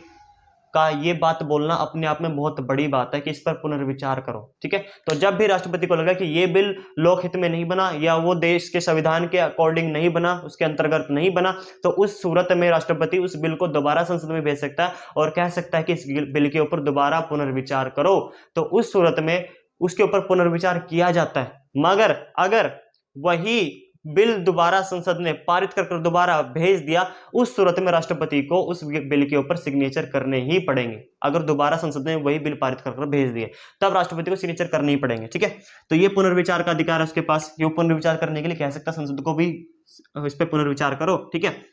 का ये बात बोलना अपने आप में बहुत बड़ी बात है कि इस पर पुनर्विचार करो, ठीक है। तो जब भी राष्ट्रपति को लगा कि ये बिल लोकहित में नहीं बना, या वो देश के संविधान के अकॉर्डिंग नहीं बना, उसके अंतर्गत नहीं बना, तो उस सूरत में राष्ट्रपति उस बिल को दोबारा संसद में भेज सकता है और कह सकता है कि इस बिल के ऊपर दोबारा पुनर्विचार करो। तो उस सूरत में उसके ऊपर पुनर्विचार किया जाता है। मगर अगर वही बिल दोबारा संसद ने पारित कर दोबारा भेज दिया, उस सूरत में राष्ट्रपति को उस बिल के ऊपर सिग्नेचर करने ही पड़ेंगे। अगर दोबारा संसद ने वही बिल पारित कर भेज दिए, तब राष्ट्रपति को सिग्नेचर करने ही पड़ेंगे, ठीक है। तो ये पुनर्विचार का अधिकार है उसके पास। ये पुनर्विचार करने के लिए कह सकता है संसद को भी इस पे पुनर्विचार करो, ठीक है।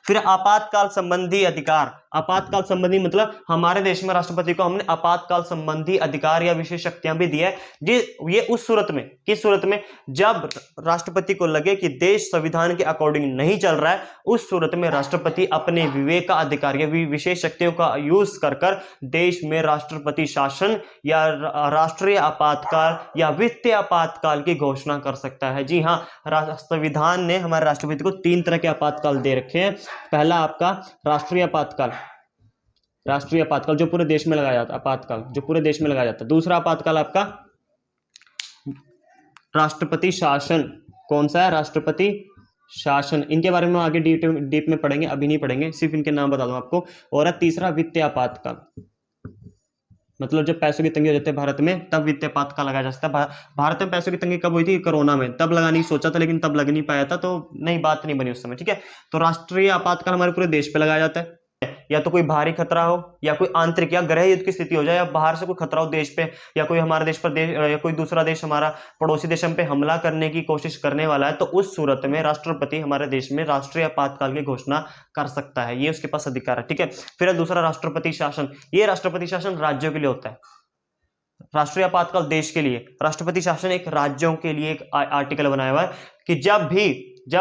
फिर आपातकाल संबंधी अधिकार। आपातकाल संबंधी मतलब हमारे देश में राष्ट्रपति को हमने आपातकाल संबंधी अधिकार या विशेष शक्तियां भी दी है। ये उस सूरत में, किस सूरत में? जब राष्ट्रपति को लगे कि देश संविधान के अकॉर्डिंग नहीं चल रहा है, उस सूरत में राष्ट्रपति अपने विवेक का अधिकार या विशेष शक्तियों का यूज कर देश में राष्ट्रपति शासन या राष्ट्रीय आपातकाल या वित्तीय आपातकाल की घोषणा कर सकता है। जी हाँ, संविधान ने हमारे राष्ट्रपति को 3 तरह के आपातकाल दे रखे हैं। पहला आपका राष्ट्रीय आपातकाल, जो पूरे देश में लगाया जाता है, आपातकाल जो पूरे देश में लगाया जाता है। दूसरा आपातकाल आपका राष्ट्रपति शासन। कौन सा है? राष्ट्रपति शासन। इनके बारे में आगे डीप में पढ़ेंगे, अभी नहीं पढ़ेंगे, सिर्फ इनके नाम बता दूं आपको। और तीसरा वित्तीय आपातकाल, मतलब जब पैसों की तंगी हो जाती है भारत में, तब वित्तीय आपातकाल लगाया जा सकता है। भारत में पैसों की तंगी कब हुई थी? कोरोना में। तब लगाने की सोचा था लेकिन तब लग नहीं पाया था, तो नई बात नहीं बनी उस समय, ठीक है। तो राष्ट्रीय आपातकाल हमारे पूरे देश पे लगाया जाता है। या तो कोई भारी खतरा हो, या कोई आंतरिक या गृह युद्ध की स्थिति हो जाए, या बाहर से कोई खतरा हो देश पे, या कोई हमारे देश पर या कोई दूसरा देश हमारा पड़ोसी देश हम पे हमला करने की कोशिश करने वाला है, तो उस सूरत में राष्ट्रपति हमारे देश में राष्ट्रीय आपातकाल की घोषणा कर सकता है। ये उसके पास अधिकार है, ठीक है। फिर दूसरा राष्ट्रपति शासन। ये राष्ट्रपति शासन राज्यों के लिए होता है। राष्ट्रीय आपातकाल देश के लिए, राष्ट्रपति शासन एक राज्यों के लिए एक आर्टिकल बनाया हुआ है कि जब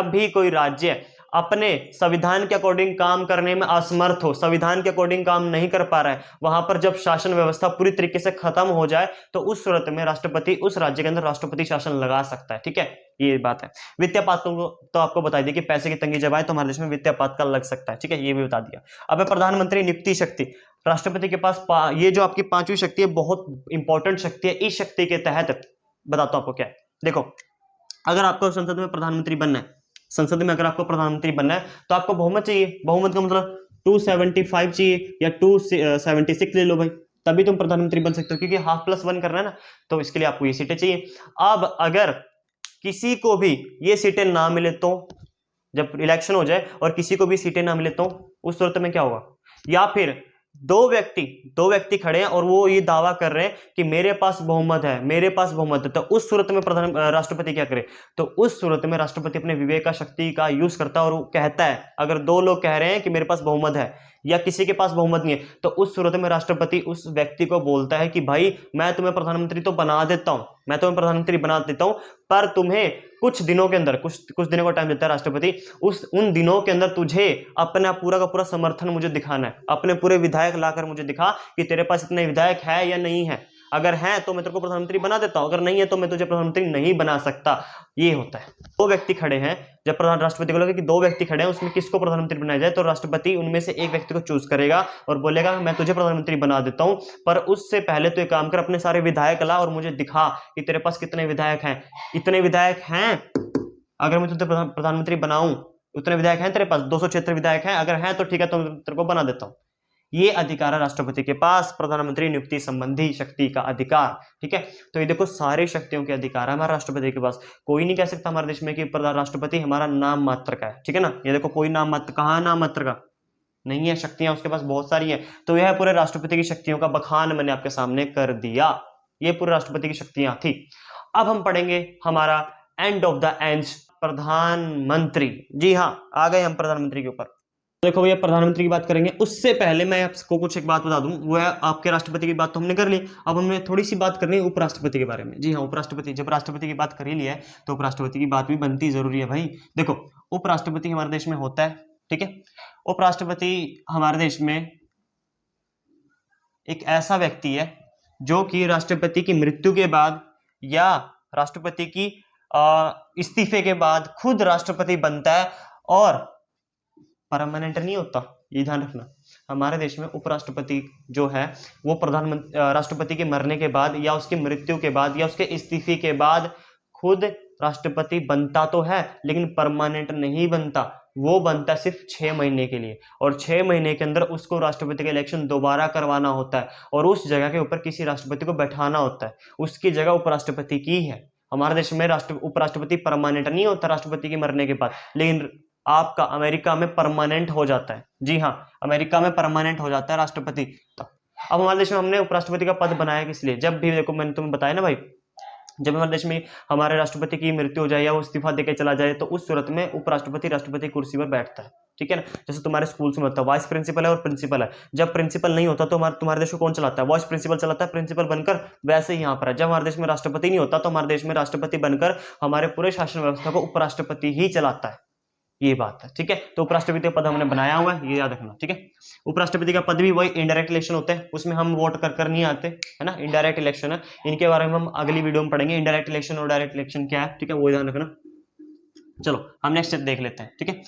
भी कोई राज्य अपने संविधान के अकॉर्डिंग काम करने में असमर्थ हो, संविधान के अकॉर्डिंग काम नहीं कर पा रहा है, वहां पर जब शासन व्यवस्था पूरी तरीके से खत्म हो जाए, तो उस सूरत में राष्ट्रपति उस राज्य के अंदर राष्ट्रपति शासन लगा सकता है, ठीक है। ये बात है। वित्तीय आपातकाल तो आपको बता दिया कि पैसे की तंगी जब आए तो हमारे देश में वित्तीय आपातकाल लग सकता है, ठीक है, ये भी बता दिया। अब प्रधानमंत्री नियुक्ति शक्ति। राष्ट्रपति के पास ये जो आपकी 5वीं शक्ति है, बहुत इंपॉर्टेंट शक्ति है। इस शक्ति के तहत बताता हूं आपको क्या है। देखो, अगर आपको संसद में प्रधानमंत्री बनना है, तो आपको बहुमत चाहिए। बहुमत का मतलब 275 चाहिए या 276 ले लो भाई, तभी तुम प्रधानमंत्री बन सकते हो, क्योंकि 1/2+1 करना है ना, तो इसके लिए आपको ये सीटें चाहिए। अब अगर किसी को भी ये सीटें ना मिले तो, जब इलेक्शन हो जाए और किसी को भी सीटें ना मिले तो उस सूरत में क्या होगा? या फिर दो व्यक्ति खड़े हैं और वो ये दावा कर रहे हैं कि मेरे पास बहुमत है, मेरे पास बहुमत है, तो उस सूरत में राष्ट्रपति क्या करे? तो उस सूरत में राष्ट्रपति अपने विवेक का शक्ति का यूज करता है और वो कहता है, अगर दो लोग कह रहे हैं कि मेरे पास बहुमत है या किसी के पास बहुमत नहीं है, तो उस सूरत में राष्ट्रपति उस व्यक्ति को बोलता है कि भाई मैं तुम्हें प्रधानमंत्री तो बना देता हूं, मैं तुम्हें प्रधानमंत्री बना देता हूं, पर तुम्हें कुछ दिनों के अंदर, कुछ दिनों का टाइम देता है राष्ट्रपति, उन दिनों के अंदर तुझे अपना पूरा का पूरा समर्थन मुझे दिखाना है, अपने पूरे विधायक लाकर मुझे दिखा कि तेरे पास इतने विधायक है या नहीं है, अगर है तो मैं तेरे को प्रधानमंत्री बना देता हूं, अगर नहीं है तो मैं तुझे प्रधानमंत्री नहीं बना सकता। ये होता है। दो व्यक्ति खड़े हैं, जब राष्ट्रपति को लगे कि दो व्यक्ति खड़े हैं, उसमें किसको प्रधानमंत्री बनाया जाए, तो राष्ट्रपति उनमें से एक व्यक्ति को चूज करेगा और बोलेगा मैं तुझे प्रधानमंत्री बना देता हूं, पर उससे पहले तो एक काम कर, अपने सारे विधायक ला और मुझे दिखा कि तेरे पास कितने विधायक हैं। इतने विधायक हैं, अगर मैं तुझे प्रधानमंत्री बनाऊं, उतने विधायक हैं तेरे पास, 276 विधायक हैं, अगर हैं तो ठीक है, तो तेरे को बना देता हूं। ये अधिकार है राष्ट्रपति के पास, प्रधानमंत्री नियुक्ति संबंधी शक्ति का अधिकार। ठीक है, तो ये देखो सारे शक्तियों के अधिकार है हमारे राष्ट्रपति के पास। कोई नहीं कह सकता हमारे देश में कि राष्ट्रपति हमारा नाम मात्र का है। ठीक है ना, ये देखो कोई नाम मात्र, कहाँ नाम मात्र का नहीं है, शक्तियां उसके पास बहुत सारी है। तो यह पूरे राष्ट्रपति की शक्तियों का बखान मैंने आपके सामने कर दिया, ये पूरे राष्ट्रपति की शक्तियां थी। अब हम पढ़ेंगे हमारा एंड ऑफ द एंड्स, प्रधानमंत्री। जी हाँ, आ गए हम प्रधानमंत्री के ऊपर। देखो भैया, प्रधानमंत्री की बात करेंगे, उससे पहले मैं आपको कुछ एक बात बता दूं, वो है आपके राष्ट्रपति की बात तो हमने कर ली, अब हमें थोड़ी सी बात करनी है उपराष्ट्रपति के बारे में। जी हाँ, उपराष्ट्रपति, जब राष्ट्रपति की बात कर ही लिया है तो उपराष्ट्रपति की बात भी बनती जरूरी है भाई। देखो, उपराष्ट्रपति हमारे देश में होता है, ठीक है। उपराष्ट्रपति हमारे देश में एक ऐसा व्यक्ति है जो कि राष्ट्रपति की मृत्यु के बाद या राष्ट्रपति की इस्तीफे के बाद खुद राष्ट्रपति बनता है और परमानेंट नहीं होता, ये ध्यान रखना। हमारे देश में उपराष्ट्रपति जो है वो प्रधानमंत्री राष्ट्रपति के मरने के बाद या उसकी मृत्यु के बाद या उसके इस्तीफे के बाद खुद राष्ट्रपति बनता तो है, लेकिन परमानेंट नहीं बनता। वो बनता है सिर्फ 6 महीने के लिए, और 6 महीने के अंदर उसको राष्ट्रपति का इलेक्शन दोबारा करवाना होता है और उस जगह के ऊपर किसी राष्ट्रपति को बैठाना होता है, उसकी जगह उपराष्ट्रपति की है। हमारे देश में उपराष्ट्रपति परमानेंट नहीं होता राष्ट्रपति के मरने के बाद, लेकिन आपका अमेरिका में परमानेंट हो जाता है। जी हाँ, अमेरिका में परमानेंट हो जाता है राष्ट्रपति। अब हमारे देश में हमने उपराष्ट्रपति का पद बनाया किस लिए? जब भी देखो, मैंने तुम्हें बताया ना भाई, जब हमारे देश में हमारे राष्ट्रपति की मृत्यु हो जाए या वो इस्तीफा देके चला जाए तो उस सूरत में उपराष्ट्रपति राष्ट्रपति कुर्सी पर बैठता है। ठीक है ना, जैसे तुम्हारे स्कूल में होता है वाइस प्रिंसिपल है और प्रिंसिपल है। जब प्रिंसिपल नहीं होता तो तुम्हारे देश को कौन चलाता है? वाइस प्रिंसिपल चलाता है, प्रिंसिपल बनकर। वैसे ही यहाँ पर है, जब हमारे देश में राष्ट्रपति नहीं होता तो हमारे देश में राष्ट्रपति बनकर हमारे पूरे शासन व्यवस्था को उपराष्ट्रपति ही चलाता है। ये बात है, ठीक है। तो उपराष्ट्रपति का पद हमने बनाया हुआ है, ये याद रखना, ठीक है। उपराष्ट्रपति का पद भी वही इनडायरेक्ट इलेक्शन होते हैं, उसमें हम वोट कर नहीं आते, है ना, इनडायरेक्ट इलेक्शन है। इनके बारे में हम अगली वीडियो में पढ़ेंगे, इनडायरेक्ट इलेक्शन और डायरेक्ट इलेक्शन क्या है, ठीक है, वो ध्यान रखना। चलो हम नेक्स्ट देख लेते हैं, ठीक है।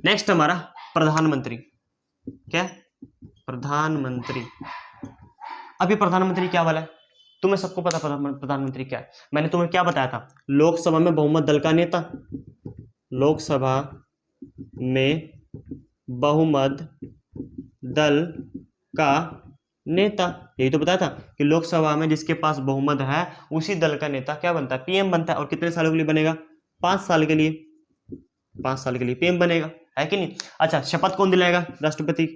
नेक्स्ट हमारा प्रधानमंत्री, क्या प्रधानमंत्री। अभी प्रधानमंत्री क्या वाला है, तुम्हें सबको पता प्रधानमंत्री क्या है। मैंने तुम्हें क्या बताया था, लोकसभा में बहुमत दल का नेता, लोकसभा में बहुमत दल का नेता, यही तो बताया था कि लोकसभा में जिसके पास बहुमत है उसी दल का नेता क्या बनता है, पीएम बनता है। और कितने सालों के लिए बनेगा? 5 साल के लिए, 5 साल के लिए पीएम बनेगा, है कि नहीं। अच्छा, शपथ कौन दिलाएगा? राष्ट्रपति,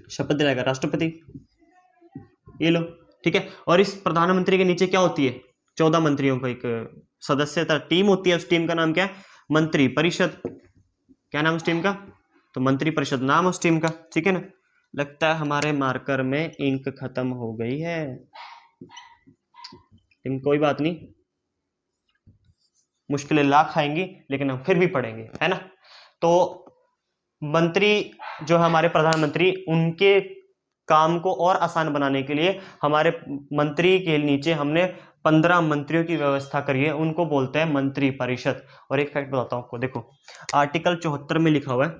शपथ दिलाएगा राष्ट्रपति, ये लो, ठीक है। और इस प्रधानमंत्री के नीचे क्या होती है? 14 मंत्रियों का एक सदस्यता टीम होती है, उस टीम का नाम क्या है? मंत्री परिषद। क्या नाम उस टीम का? तो मंत्री परिषद नाम उस टीम का, ठीक है ना। लगता है हमारे मार्कर में इंक खत्म हो गई है, लेकिन कोई बात नहीं, मुश्किलें लाख आएंगी लेकिन हम फिर भी पढ़ेंगे, है ना। तो मंत्री जो हमारे प्रधानमंत्री, उनके काम को और आसान बनाने के लिए हमारे मंत्री के नीचे हमने 15 मंत्रियों की व्यवस्था करी है, उनको बोलते हैं मंत्री परिषद। और एक फैक्ट बताता हूं आपको, देखो आर्टिकल 74 में लिखा हुआ है,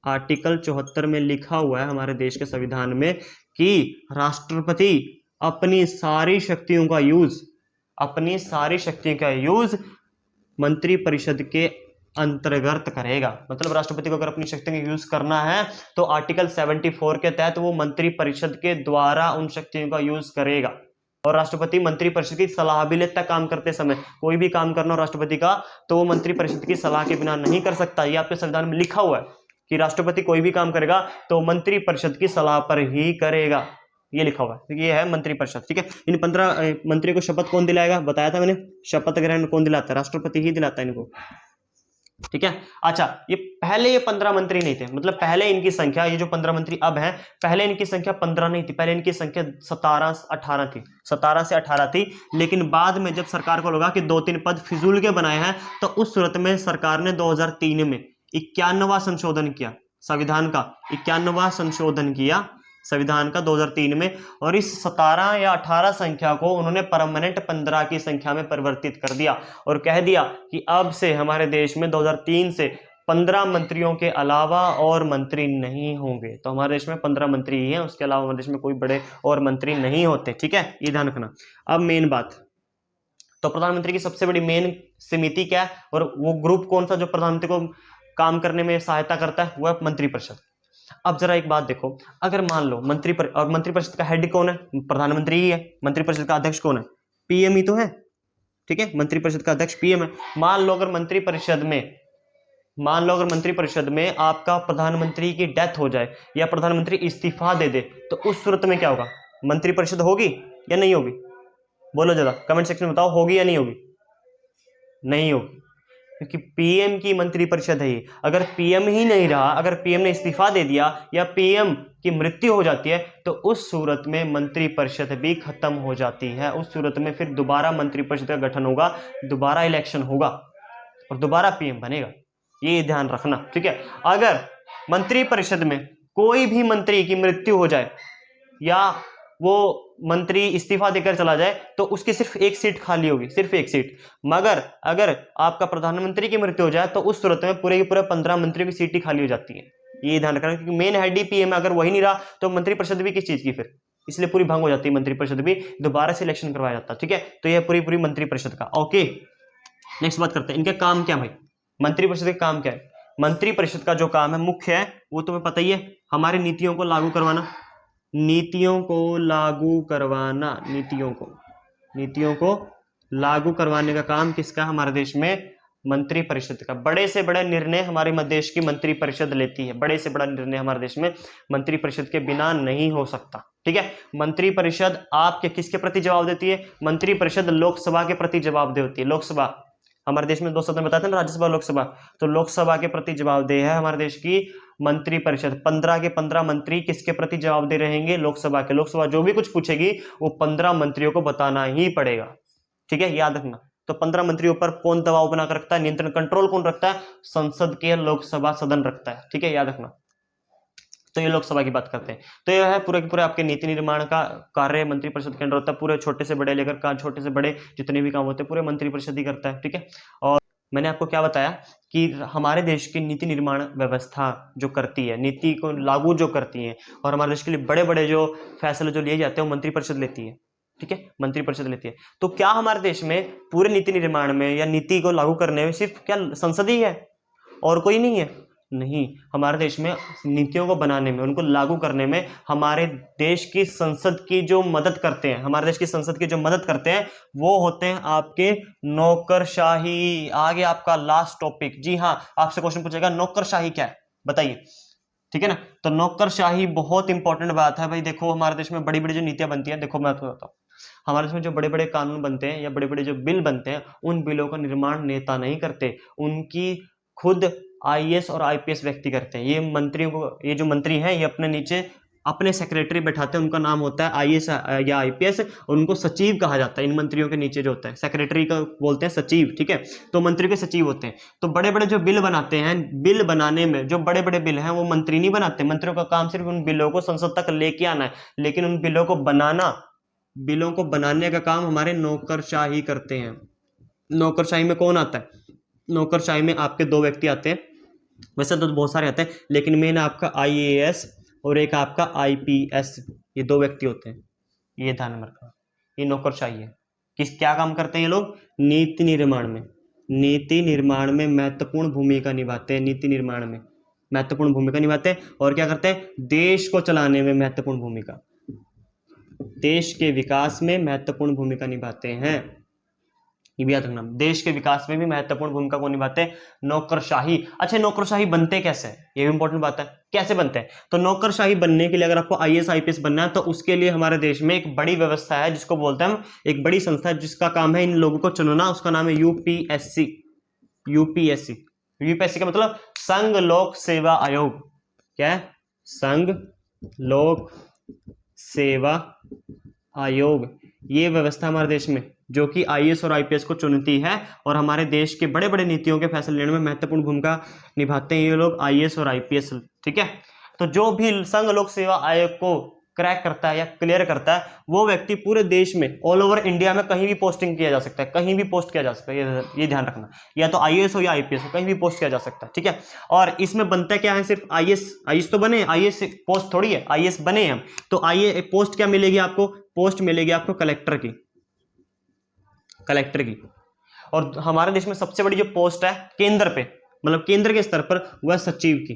आर्टिकल 74 में लिखा हुआ है हमारे देश के संविधान में कि राष्ट्रपति अपनी सारी शक्तियों का यूज मंत्री परिषद के अंतर्गत करेगा। मतलब राष्ट्रपति को अगर अपनी शक्तियों का यूज करना है तो आर्टिकल 74 के तहत वो मंत्री परिषद के द्वारा उन शक्तियों का यूज करेगा। और राष्ट्रपति मंत्री परिषद की सलाह भी लेता है काम करते समय। कोई भी काम करना हो राष्ट्रपति का तो वो मंत्री परिषद की सलाह के बिना नहीं कर सकता। ये आपके संविधान में लिखा हुआ है कि राष्ट्रपति कोई भी काम करेगा तो मंत्री परिषद की सलाह पर ही करेगा, ये लिखा हुआ है। ये है मंत्री परिषद, ठीक है। इन 15 मंत्रियों को शपथ कौन दिलाएगा, बताया था मैंने, शपथ ग्रहण कौन दिलाता है, राष्ट्रपति ही दिलाता है इनको, ठीक है। अच्छा, ये पहले ये 15 मंत्री नहीं थे, मतलब पहले इनकी संख्या, ये जो 15 मंत्री अब हैं, पहले इनकी संख्या 15 नहीं थी, पहले इनकी संख्या 17-18 थी, 17 से 18 थी। लेकिन बाद में जब सरकार को लगा कि 2-3 पद फिजूल के बनाए हैं तो उस सूरत में सरकार ने 2003 में 51वां संशोधन किया संविधान का, 51वां संशोधन किया संविधान का 2003 में, और इस 17 या 18 संख्या को उन्होंने परमानेंट 15 की संख्या में परिवर्तित कर दिया और कह दिया कि अब से हमारे देश में 2003 से 15 मंत्रियों के अलावा और मंत्री नहीं होंगे। तो हमारे देश में 15 मंत्री ही हैं, उसके अलावा हमारे देश में कोई बड़े और मंत्री नहीं होते, ठीक है, ये ध्यान रखना। अब मेन बात, तो प्रधानमंत्री की सबसे बड़ी मेन समिति क्या है और वो ग्रुप कौन सा जो प्रधानमंत्री को काम करने में सहायता करता है, वो है मंत्रिपरिषद। अब जरा एक बात देखो, अगर मान लो मंत्रिपरिषद का हेड कौन है, प्रधानमंत्री ही है। मंत्रिपरिषद का अध्यक्ष कौन है, पीएम ही तो है, ठीक है, मंत्रिपरिषद का अध्यक्ष पीएम है। मान लो अगर मंत्रिपरिषद में आपका प्रधानमंत्री की डेथ हो जाए या प्रधानमंत्री इस्तीफा दे दे तो उस सूरत में क्या होगा, मंत्रिपरिषद होगी या नहीं होगी, बोलो जरा कमेंट सेक्शन में बताओ, होगी या नहीं होगी, नहीं होगी, क्योंकि पीएम की मंत्रिपरिषद है ये। अगर पीएम ही नहीं रहा, अगर पीएम ने इस्तीफा दे दिया या पीएम की मृत्यु हो जाती है तो उस सूरत में मंत्रिपरिषद भी खत्म हो जाती है। उस सूरत में फिर दोबारा मंत्रिपरिषद का गठन होगा, दोबारा इलेक्शन होगा और दोबारा पीएम बनेगा, ये ध्यान रखना, ठीक है। अगर मंत्रिपरिषद में कोई भी मंत्री की मृत्यु हो जाए या वो मंत्री इस्तीफा देकर चला जाए तो उसकी सिर्फ एक सीट खाली होगी, सिर्फ एक सीट। मगर अगर आपका प्रधानमंत्री की मृत्यु हो जाए तो उस सूरत में पूरे के पूरे 15 मंत्रियों की सीट ही खाली हो जाती है, ये ध्यान रखना, क्योंकि मेन हेड ही पीएम, अगर वही नहीं रहा तो मंत्रिपरिषद भी किस चीज की, फिर इसलिए पूरी भंग हो जाती है मंत्रिपरिषद भी, दोबारा से इलेक्शन करवाया जाता है, ठीक है। तो यह पूरी मंत्रिपरिषद का, ओके। नेक्स्ट बात करते हैं, इनके काम क्या भाई, मंत्रिपरिषद के काम क्या है। मंत्रिपरिषद का जो काम है मुख्य है वो तुम्हें पता ही है, हमारी नीतियों को लागू करवाना, नीतियों को लागू लागू करवाने का काम किसका, हमारे देश में मंत्रिपरिषद का। बड़े से बड़े निर्णय हमारे देश की मंत्रिपरिषद लेती है, बड़े से बड़ा निर्णय हमारे देश में मंत्रिपरिषद के बिना नहीं हो सकता, ठीक है। मंत्रिपरिषद आपके किसके प्रति जवाब देती है, मंत्रिपरिषद लोकसभा के प्रति जवाब देती है। लोकसभा हमारे देश में 2 सदन बताते हैं ना, राज्यसभा लोकसभा, तो लोकसभा के प्रति जवाबदेह है हमारे देश की मंत्रिपरिषद। 15 के 15 मंत्री किसके प्रति जवाबदेह रहेंगे, लोकसभा के। लोकसभा जो भी कुछ पूछेगी वो 15 मंत्रियों को बताना ही पड़ेगा, ठीक है, याद रखना। तो 15 मंत्रियों पर कौन दबाव बनाकर रखता है, नियंत्रण कंट्रोल कौन रखता है, संसद के लोकसभा सदन रखता है, ठीक है, याद रखना। तो ये लोकसभा की बात करते हैं। तो यह है पूरे के पूरे आपके नीति निर्माण का कार्य मंत्रिपरिषद के अंडर होता है। पूरे छोटे से बड़े लेकर छोटे से बड़े जितने भी काम होते हैं पूरे मंत्रिपरिषद ही करता है, ठीक है। और मैंने आपको क्या बताया कि हमारे देश की नीति निर्माण व्यवस्था जो करती है, नीति को लागू जो करती है, और हमारे देश के लिए बड़े बड़े जो फैसले जो लिए जाते हैं वो मंत्रिपरिषद लेती है, ठीक है, मंत्रिपरिषद लेती है। तो क्या हमारे देश में पूरे नीति निर्माण में या नीति को लागू करने में सिर्फ क्या संसद ही है और कोई नहीं है, नहीं। हमारे देश में नीतियों को बनाने में, उनको लागू करने में हमारे देश की संसद की जो मदद करते हैं, हमारे देश की संसद की जो मदद करते हैं वो होते हैं आपके नौकरशाही। आगे आपका लास्ट टॉपिक, जी हाँ, आपसे क्वेश्चन पूछेगा नौकरशाही क्या है, बताइए, ठीक है ना। तो नौकरशाही बहुत इंपॉर्टेंट बात है भाई। देखो हमारे देश में बड़ी बड़ी जो नीतियां बनती हैं, देखो मैं आपको बताता हूँ, हमारे देश में जो बड़े बड़े कानून बनते हैं या बड़े बड़े जो बिल बनते हैं, उन बिलों का निर्माण नेता नहीं करते, उनकी खुद आईएएस और आईपीएस व्यक्ति करते हैं। ये मंत्रियों को, ये जो मंत्री हैं ये अपने नीचे अपने सेक्रेटरी बैठाते हैं, उनका नाम होता है आईएएस या आईपीएस, और उनको सचिव कहा जाता है। इन मंत्रियों के नीचे जो होता है सेक्रेटरी का बोलते हैं सचिव, ठीक है। तो मंत्री के सचिव होते हैं। तो बड़े बड़े जो बिल बनाते हैं, बिल बनाने में जो बड़े बड़े बिल हैं वो मंत्री नहीं बनाते, मंत्रियों का काम सिर्फ उन बिलों को संसद तक लेके आना है, लेकिन उन बिलों को बनाने का काम हमारे नौकरशाही करते हैं। नौकरशाही में कौन आता है, नौकरशाही में आपके 2 व्यक्ति आते हैं, वैसे तो बहुत सारे आते हैं, लेकिन मेन आपका आईएएस और एक आपका आईपीएस, ये 2 व्यक्ति होते हैं, ये ध्यान में रखना। ये नौकरशाही है। क्या काम करते हैं ये लोग, नीति निर्माण में, नीति निर्माण में महत्वपूर्ण भूमिका निभाते हैं, नीति निर्माण में महत्वपूर्ण भूमिका निभाते हैं। और क्या करते हैं, देश को चलाने में महत्वपूर्ण भूमिका, देश के विकास में महत्वपूर्ण भूमिका निभाते हैं। ये भी याद रखना, देश के विकास में भी महत्वपूर्ण भूमिका को निभाते हैं। नौकरशाही, अच्छा नौकरशाही बनते कैसे हैं, ये भी इंपॉर्टेंट बात है, कैसे बनते हैं। तो नौकरशाही बनने के लिए अगर आपको आईएएस आईपीएस बनना है तो उसके लिए हमारे देश में एक बड़ी व्यवस्था है जिसको बोलते हैं हम, एक बड़ी संस्था है जिसका काम है इन लोगों को चुनना, उसका नाम है यूपीएससी। यूपीएससी, यूपीएससी का मतलब संघ लोक सेवा आयोग। क्या है, संघ लोक सेवा आयोग। ये व्यवस्था हमारे देश में जो कि आईएएस और आईपीएस को चुनती है और हमारे देश के बड़े बड़े नीतियों के फैसले लेने में महत्वपूर्ण भूमिका निभाते हैं ये लोग, आईएएस और आईपीएस। ठीक है, तो जो भी संघ लोक सेवा आयोग को क्रैक करता है या क्लियर करता है वो व्यक्ति पूरे देश में, ऑल ओवर इंडिया में कहीं भी पोस्टिंग किया जा सकता है, कहीं भी पोस्ट किया जा सकता है, ये ध्यान रखना, या तो आईएएस हो या आईपीएस हो, कहीं भी पोस्ट किया जा सकता है। ठीक है, और इसमें बनता क्या है, सिर्फ आईएएस तो बने, आईएएस पोस्ट थोड़ी है, आईएएस बने हम तो आईए पोस्ट क्या मिलेगी आपको, पोस्ट मिलेगी आपको कलेक्टर की, कलेक्टर की। और हमारे देश में सबसे बड़ी जो पोस्ट है केंद्र पे, मतलब केंद्र के स्तर पर, वह सचिव की,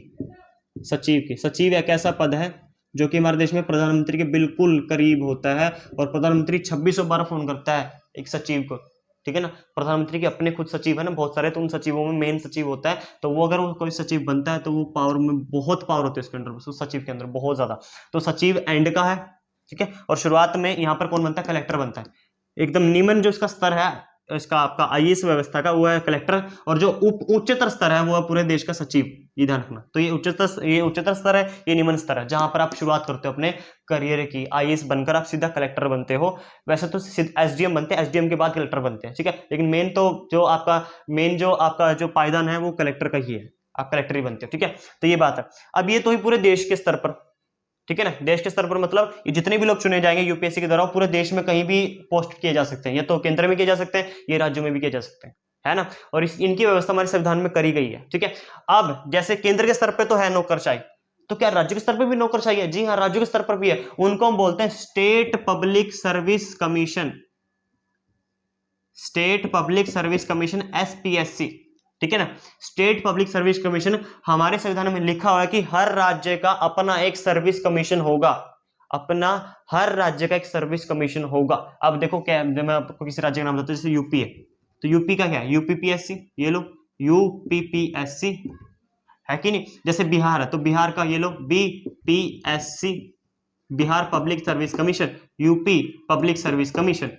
सचिव की। सचिव एक ऐसा पद है जो कि हमारे देश में प्रधानमंत्री के बिल्कुल करीब होता है और प्रधानमंत्री 2600 बार फोन करता है एक सचिव को। ठीक है ना, प्रधानमंत्री के अपने खुद सचिव है ना बहुत सारे, तो उन सचिवों में मेन सचिव होता है, तो वो अगर वो कोई सचिव बनता है तो वो पावर में बहुत पावर होती है उसके अंदर, उस सचिव के अंदर बहुत ज्यादा। तो सचिव एंड का है। ठीक है, और शुरुआत में यहाँ पर कौन बनता है, कलेक्टर बनता है। एकदम निम्न जो इसका स्तर है इसका आपका आईएएस व्यवस्था का वो है कलेक्टर, और जो उच्चतर स्तर है वो है पूरे देश का सचिव, ये ध्यान रखना। तो ये उच्चतर स्तर है, ये निम्न स्तर है जहां पर आप शुरुआत करते हो अपने करियर की। आईएएस बनकर आप सीधा कलेक्टर बनते हो, वैसे तो एसडीएम बनते हैं, एसडीएम के बाद कलेक्टर बनते हैं। ठीक है, लेकिन मेन जो आपका जो पायदान है वो कलेक्टर का ही है, आप कलेक्टर ही बनते हो। ठीक है, तो ये बात है। अब ये तो ही पूरे देश के स्तर पर, ठीक है ना, देश के स्तर पर मतलब ये जितने भी लोग चुने जाएंगे यूपीएससी के द्वारा पूरे देश में कहीं भी पोस्ट किए जा सकते हैं, या तो केंद्र में किए जा सकते हैं, ये राज्यों में भी किए जा सकते हैं, है ना। और इनकी व्यवस्था हमारे संविधान में करी गई है। ठीक है, अब जैसे केंद्र के स्तर पर तो है नौकरशाही, तो क्या राज्य के स्तर पर भी नौकरशाही है? जी हाँ, राज्यों के स्तर पर भी है। उनको हम बोलते हैं state public service commission, state public service commission, SPSC. ठीक है ना, स्टेट पब्लिक सर्विस कमीशन। हमारे संविधान में लिखा हुआ है कि हर राज्य का अपना एक सर्विस कमीशन होगा, अपना हर राज्य का एक सर्विस कमीशन होगा। अब देखो क्या, मैं आपको किसी राज्य का नाम बताता हूं, जैसे यूपी है तो यूपी का क्या है, यूपीपीएससी, ये लो यूपीपीएससी है कि नहीं। जैसे बिहार है तो बिहार का ये लो BPSC, Bihar public service commission, UP public service commission,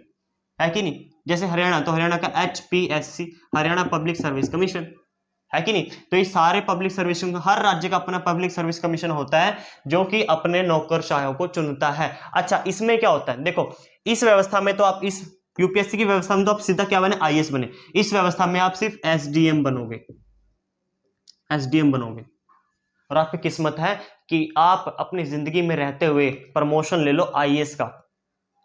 है कि नहीं। जैसे हरियाणा तो हरियाणा का HPSC, Haryana public service commission, है कि नहीं। तो ये सारे पब्लिक सर्विस, हर राज्य का अपना पब्लिक सर्विस कमीशन होता है जो कि अपने नौकरशाहों को चुनता है। अच्छा, इसमें क्या होता है, देखो इस व्यवस्था में तो आप इस यूपीएससी की व्यवस्था में तो आप सीधा क्या बने, आईएएस बने। इस व्यवस्था में आप सिर्फ एसडीएम बनोगे, एसडीएम बनोगे। और आपकी किस्मत है कि आप अपनी जिंदगी में रहते हुए प्रमोशन ले लो आईएएस का,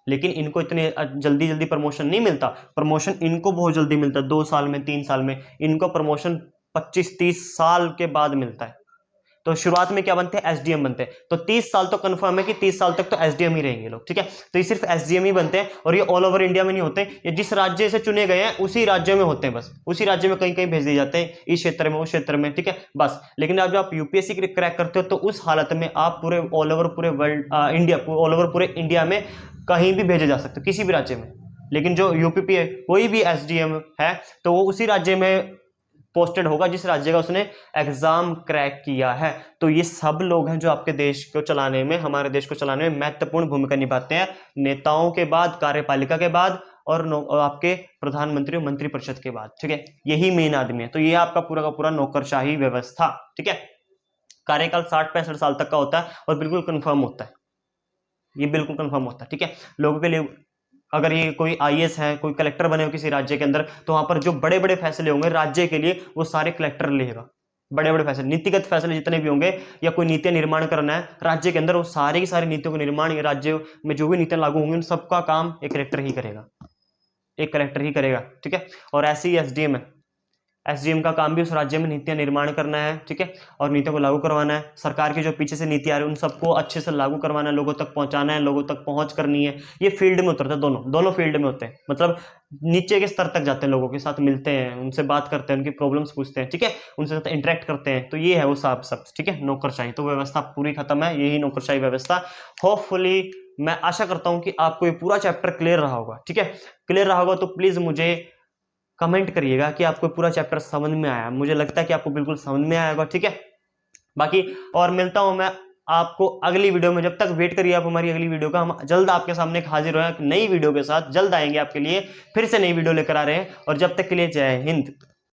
लेकिन इनको इतने जल्दी जल्दी प्रमोशन नहीं मिलता। प्रमोशन इनको बहुत जल्दी मिलता है, 2 साल में, 3 साल में। इनको प्रमोशन 25-30 साल के बाद मिलता है। तो शुरुआत में क्या बनते हैं, एसडीएम बनते हैं। तो 30 साल तो कंफर्म है कि 30 साल तक तो एसडीएम ही रहेंगे लोग। ठीक है, तो ये सिर्फ एसडीएम ही बनते हैं और ये ऑल ओवर इंडिया में नहीं होते, ये जिस राज्य से चुने गए हैं उसी राज्य में होते हैं, बस उसी राज्य में कहीं कहीं भेज दिए जाते हैं, इस क्षेत्र में, उस क्षेत्र में। ठीक है, बस। लेकिन अब जब आप यूपीएससी क्रैक करते हो तो उस हालत में आप पूरे ऑल ओवर पूरे वर्ल्ड इंडिया, ऑल ओवर पूरे इंडिया में कहीं भी भेजे जा सकते हो, किसी भी राज्य में। लेकिन जो यूपीपी है, कोई भी एसडीएम है तो वो उसी राज्य में पोस्टेड होगा जिस राज्य का उसने एग्जाम क्रैक किया है। तो ये सब लोग हैं जो आपके देश को चलाने में, हमारे देश को चलाने में महत्वपूर्ण भूमिका निभाते हैं, नेताओं के बाद, कार्यपालिका के बाद और आपके प्रधानमंत्री और मंत्रिपरिषद के बाद। ठीक है, यही मेन आदमी है। तो ये आपका पूरा का पूरा नौकरशाही व्यवस्था। ठीक है, कार्यकाल 60-65 साल तक का होता है और बिल्कुल कंफर्म होता है, ये बिल्कुल कंफर्म होता है। ठीक है, लोगों के लिए अगर ये कोई आईएएस है, कोई कलेक्टर बने हो किसी राज्य के अंदर, तो वहां पर जो बड़े बड़े फैसले होंगे राज्य के लिए वो सारे कलेक्टर लेगा। बड़े बड़े फैसले, नीतिगत फैसले जितने भी होंगे, या कोई नीतियां निर्माण करना है राज्य के अंदर, वो सारे की सारी नीतियों का निर्माण ये राज्य में जो भी नीतियां लागू होंगी उन सबका काम एक कलेक्टर ही करेगा, एक कलेक्टर ही करेगा। ठीक है, और ऐसे ही एसडीएम है, एसडीएम का काम भी उस राज्य में नीतियां निर्माण करना है, ठीक है, और नीतियों को लागू करवाना है। सरकार की जो पीछे से नीति आ रही है उन सबको अच्छे से लागू करवाना है, लोगों तक पहुंचाना है, लोगों तक पहुंच करनी है। ये फील्ड में उतरते हैं, दोनों फील्ड में होते हैं, मतलब नीचे के स्तर तक जाते हैं, लोगों के साथ मिलते हैं, उनसे बात करते हैं, उनकी प्रॉब्लम्स पूछते हैं, ठीक है, उनसे साथ इंटरेक्ट करते हैं। तो ये है वो सब, ठीक है, नौकरशाही। तो व्यवस्था पूरी खत्म है, यही नौकरशाही व्यवस्था। होपफुली मैं आशा करता हूं कि आपको ये पूरा चैप्टर क्लियर रहा होगा, ठीक है। क्लियर रहा होगा तो प्लीज मुझे कमेंट करिएगा कि आपको पूरा चैप्टर समझ में आया। मुझे लगता है कि आपको बिल्कुल समझ में आया होगा, ठीक है। बाकी और मिलता हूं मैं आपको अगली वीडियो में। जब तक वेट करिए आप हमारी अगली वीडियो का, हम जल्द आपके सामने हाजिर हो नई वीडियो के साथ, जल्द आएंगे आपके लिए, फिर से नई वीडियो लेकर आ रहे हैं। और जब तक के लिए जय हिंद।